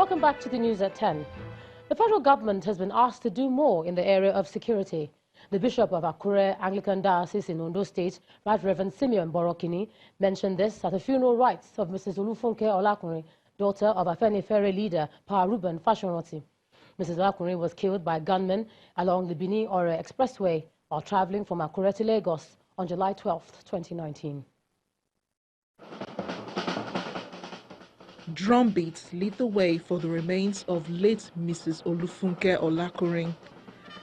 Welcome back to the news at 10. The federal government has been asked to do more in the area of security. The Bishop of Akure Anglican Diocese in Ondo State, Right Reverend Simeon Borokini, mentioned this at the funeral rites of Mrs. Olufunke Olakunrin, daughter of Afenifere leader Pa Ruben Fashionroti. Mrs. Olakunrin was killed by gunmen along the Benin-Ore Expressway while traveling from Akure to Lagos on July 12, 2019. Drum beats lead the way for the remains of late Mrs. Olufunke Olakunrin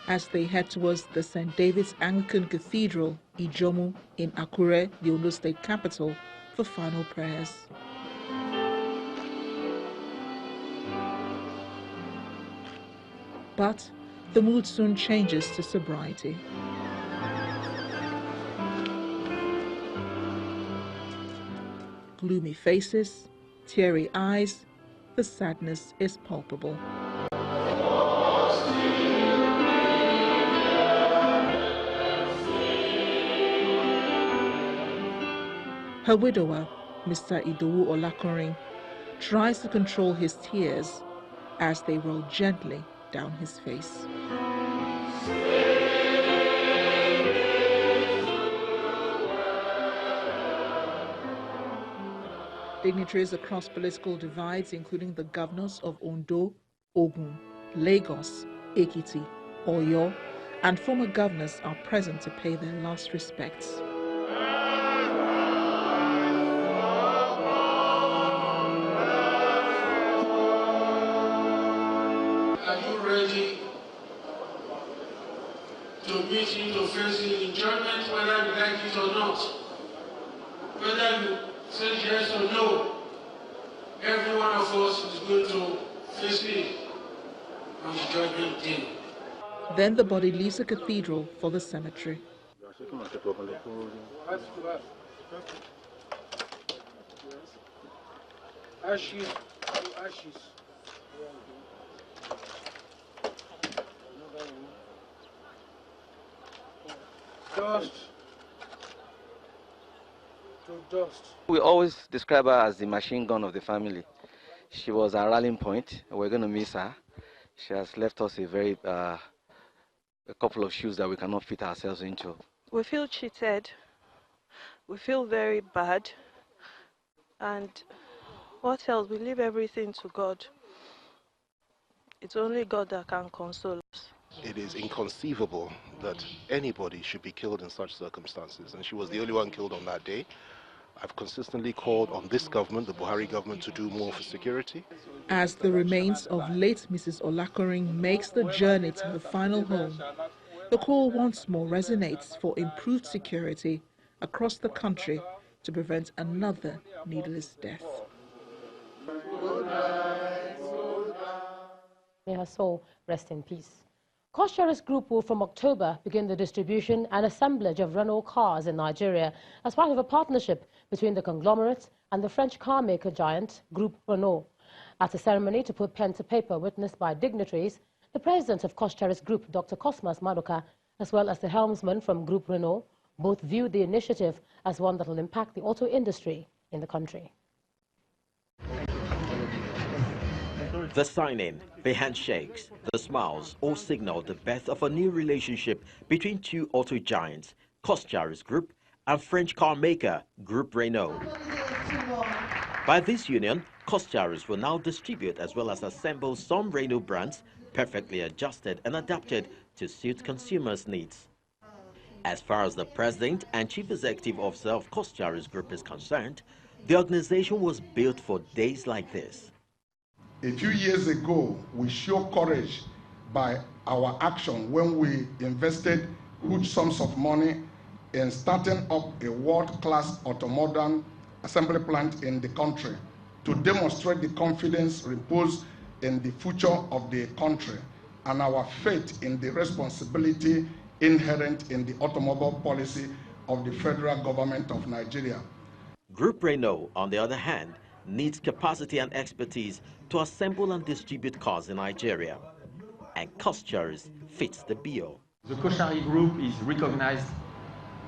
as they head towards the St. David's Anglican Cathedral, Ijomu, in Akure, the Ondo State capital, for final prayers. But the mood soon changes to sobriety. Gloomy faces, teary eyes, the sadness is palpable. Her widower, Mr. Idowu Olakunrin, tries to control his tears as they roll gently down his face. Dignitaries across political divides, including the governors of Ondo, Ogun, Lagos, Ekiti, Oyo, and former governors are present to pay their last respects. Are you ready to meet into facing enjoyment, whether you like it or not? Whether you say yes or no, every one of us is going to face it on the judgment day. Then the body leaves the cathedral for the cemetery. Ashes to ashes. Dust to dust. We always describe her as the machine gun of the family. She was our rallying point. We're going to miss her. She has left us a couple of shoes that we cannot fit ourselves into. We feel cheated. We feel very bad. And what else? We leave everything to God. It's only God that can console us. It is inconceivable that anybody should be killed in such circumstances, and she was the only one killed on that day. I've consistently called on this government, the Buhari government, to do more for security. As the remains of late Mrs. Olakunrin makes the journey to her final home, the call once more resonates for improved security across the country to prevent another needless death. May her soul rest in peace. Cost-Sharers Group will from October begin the distribution and assemblage of Renault cars in Nigeria as part of a partnership between the conglomerate and the French car maker giant Group Renault. At a ceremony to put pen to paper witnessed by dignitaries, the president of Cost-Sharers Group, Dr. Cosmas Madoka, as well as the helmsman from Group Renault, both viewed the initiative as one that will impact the auto industry in the country. The signing, the handshakes, the smiles all signal the birth of a new relationship between two auto giants, Cost-Sharers Group and French car maker Group Renault. By this union, Cost-Sharers will now distribute as well as assemble some Renault brands perfectly adjusted and adapted to suit consumers' needs. As far as the president and chief executive officer of Cost-Sharers Group is concerned, the organization was built for days like this. A few years ago, we showed courage by our action when we invested huge sums of money in starting up a world-class automodern assembly plant in the country to demonstrate the confidence reposed in the future of the country and our faith in the responsibility inherent in the automobile policy of the federal government of Nigeria. Group Renault, on the other hand, needs capacity and expertise to assemble and distribute cars in Nigeria. And Cost-Sharers fits the bill. The Cost-Sharers Group is a recognized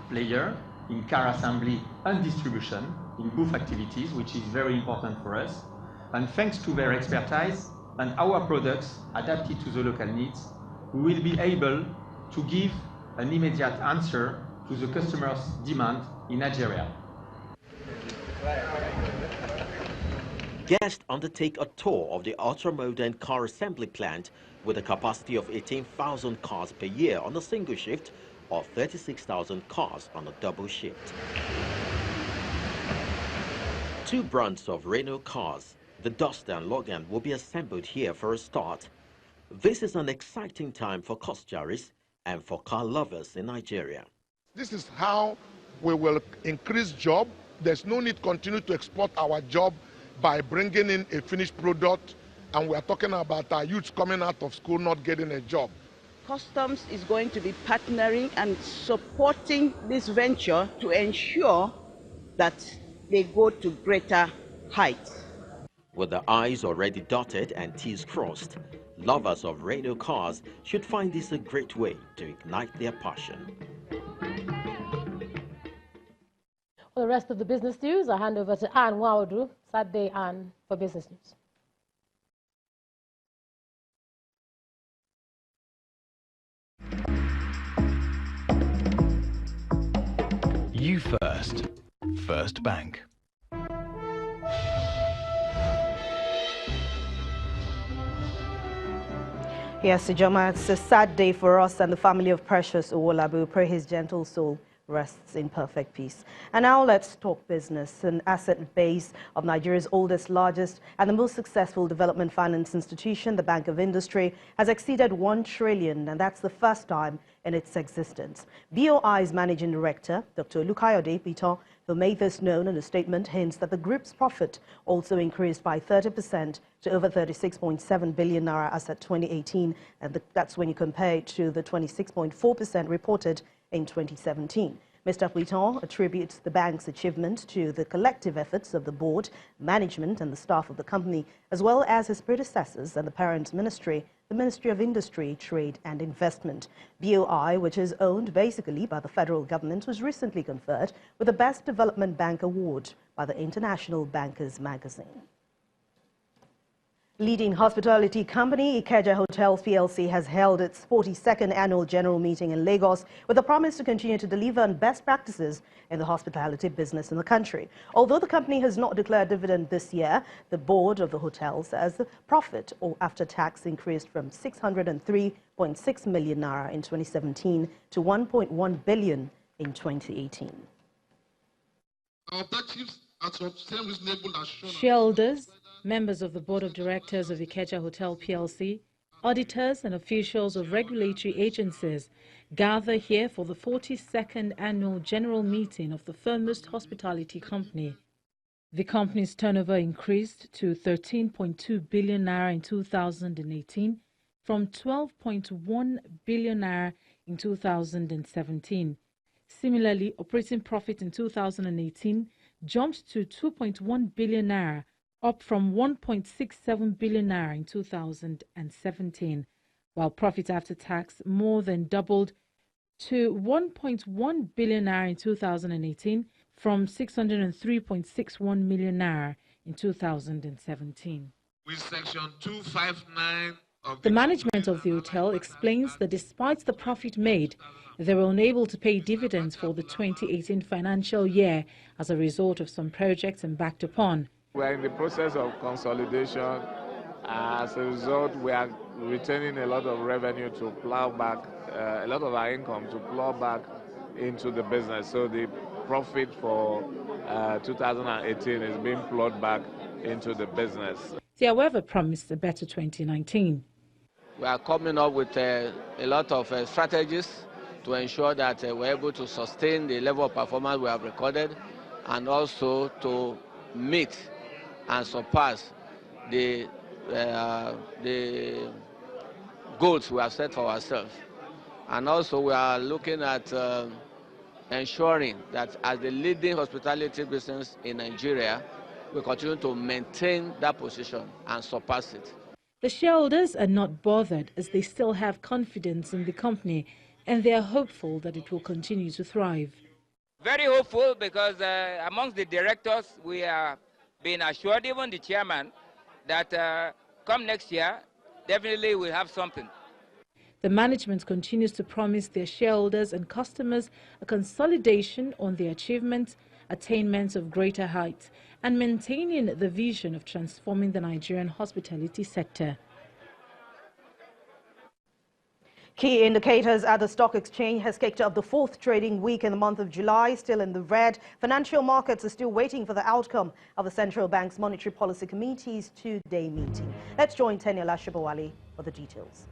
player in car assembly and distribution in both activities, which is very important for us. And thanks to their expertise, and our products adapted to the local needs, we will be able to give an immediate answer to the customer's demand in Nigeria. Guests undertake a tour of the ultra-modern car assembly plant with a capacity of 18,000 cars per year on a single shift or 36,000 cars on a double shift. Two brands of Renault cars, the Duster and Logan, will be assembled here for a start. This is an exciting time for costuries and for car lovers in Nigeria. This is how we will increase job. There's no need to continue to export our job by bringing in a finished product, and we are talking about our youths coming out of school not getting a job. Customs is going to be partnering and supporting this venture to ensure that they go to greater heights. With the I's already dotted and T's crossed, lovers of Renault cars should find this a great way to ignite their passion. For the rest of the business news, I hand over to Anne Wawadru. Saturday, Anne, for business news. You first. First Bank. Yes, Ijoma, it's a sad day for us and the family of Precious Owolabu. Pray his gentle soul rests in perfect peace. And now let's talk business. An asset base of Nigeria's oldest, largest, and the most successful development finance institution, the Bank of Industry, has exceeded 1 trillion, and that's the first time in its existence. BoI's managing director, Dr. Olukayode Piton, who made this known in a statement, hints that the group's profit also increased by 30% to over 36.7 billion naira as at 2018, and that's when you compare it to the 26.4% reported in 2017. Mr. Piton attributes the bank's achievement to the collective efforts of the board, management and the staff of the company, as well as his predecessors and the parent ministry, the Ministry of Industry, Trade and Investment. BoI, which is owned basically by the federal government, was recently conferred with the Best Development Bank Award by the International Bankers magazine. Leading hospitality company Ikeja Hotels PLC has held its 42nd annual general meeting in Lagos with a promise to continue to deliver on best practices in the hospitality business in the country. Although the company has not declared dividend this year, the board of the hotel says the profit or after tax increased from 603.6 million naira in 2017 to 1.1 billion in 2018. Our objectives are to obtain reasonable assurance. Shareholders, members of the board of directors of Ikeja Hotel PLC, auditors and officials of regulatory agencies gather here for the 42nd annual general meeting of the foremost hospitality company. The company's turnover increased to 13.2 billion naira in 2018 from 12.1 billion naira in 2017. Similarly, operating profit in 2018 jumped to 2.1 billion naira, up from 1.67 billion naira in 2017, while profit after tax more than doubled to 1.1 billion naira in 2018 from 603.61 million naira in 2017. With section 259 of the management of the hotel explains that despite the profit made, they were unable to pay dividends for the 2018 financial year as a result of some projects embarked upon. We are in the process of consolidation. As a result, we are retaining a lot of revenue to plow back, a lot of our income to plow back into the business. So the profit for 2018 is being plowed back into the business. They, however, promised a better 2019. We are coming up with a lot of strategies to ensure that we're able to sustain the level of performance we have recorded, and also to meet and surpass the goals we have set for ourselves. And also we are looking at ensuring that as the leading hospitality business in Nigeria, we continue to maintain that position and surpass it. The shareholders are not bothered as they still have confidence in the company and they are hopeful that it will continue to thrive. Very hopeful because amongst the directors we are being assured, even the chairman, that come next year, definitely we'll have something. The management continues to promise their shareholders and customers a consolidation on their achievements, attainments of greater heights, and maintaining the vision of transforming the Nigerian hospitality sector. Key indicators at the stock exchange has kicked off the fourth trading week in the month of July, still in the red. Financial markets are still waiting for the outcome of the Central Bank's Monetary Policy Committee's two-day meeting. Let's join Teniola Shobowale for the details.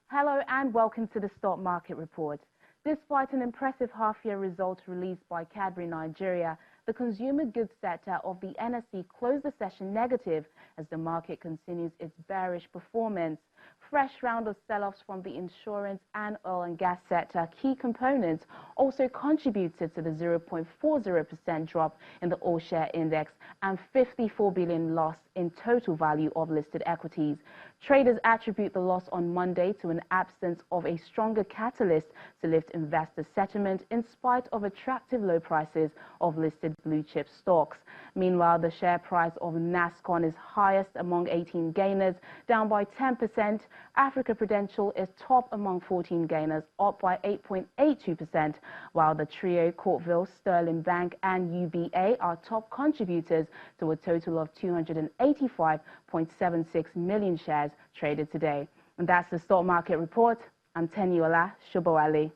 Hello and welcome to the Stock Market Report. Despite an impressive half-year result released by Cadbury Nigeria, the consumer goods sector of the NSE closed the session negative as the market continues its bearish performance. Fresh round of sell-offs from the insurance and oil and gas sector, key components, also contributed to the 0.40% drop in the all-share index and 54 billion loss in total value of listed equities. Traders attribute the loss on Monday to an absence of a stronger catalyst to lift investor sentiment in spite of attractive low prices of listed blue-chip stocks. Meanwhile, the share price of NASCON is highest among 18 gainers, down by 10%. Africa Prudential is top among 14 gainers, up by 8.82%, while the trio Courtville, Sterling Bank and UBA are top contributors to a total of 285.76 million shares traded today. And that's the stock market report. I'm Teniola Shobowale.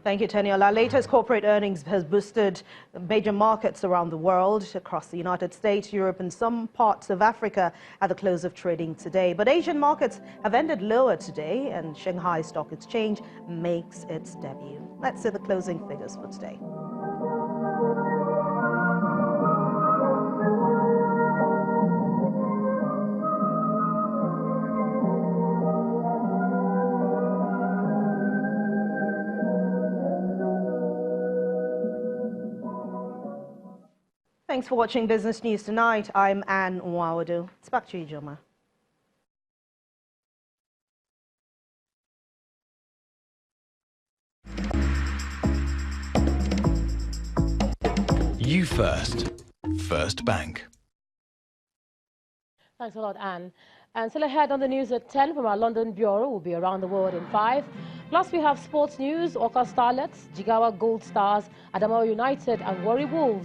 Thank you, Teniola. Latest corporate earnings has boosted major markets around the world, across the United States, Europe, and some parts of Africa at the close of trading today. But Asian markets have ended lower today, and Shanghai Stock Exchange makes its debut. Let's see the closing figures for today. Thanks for watching Business News Tonight. I'm Anne Nwawadu. It's back to you, Joma. You First. First Bank. Thanks a lot, Anne. And still ahead on the news at 10 from our London bureau. We'll be around the world in 5. Plus, we have sports news, Orca Starlets, Jigawa Gold Stars, Adamawa United and Warri Wolves.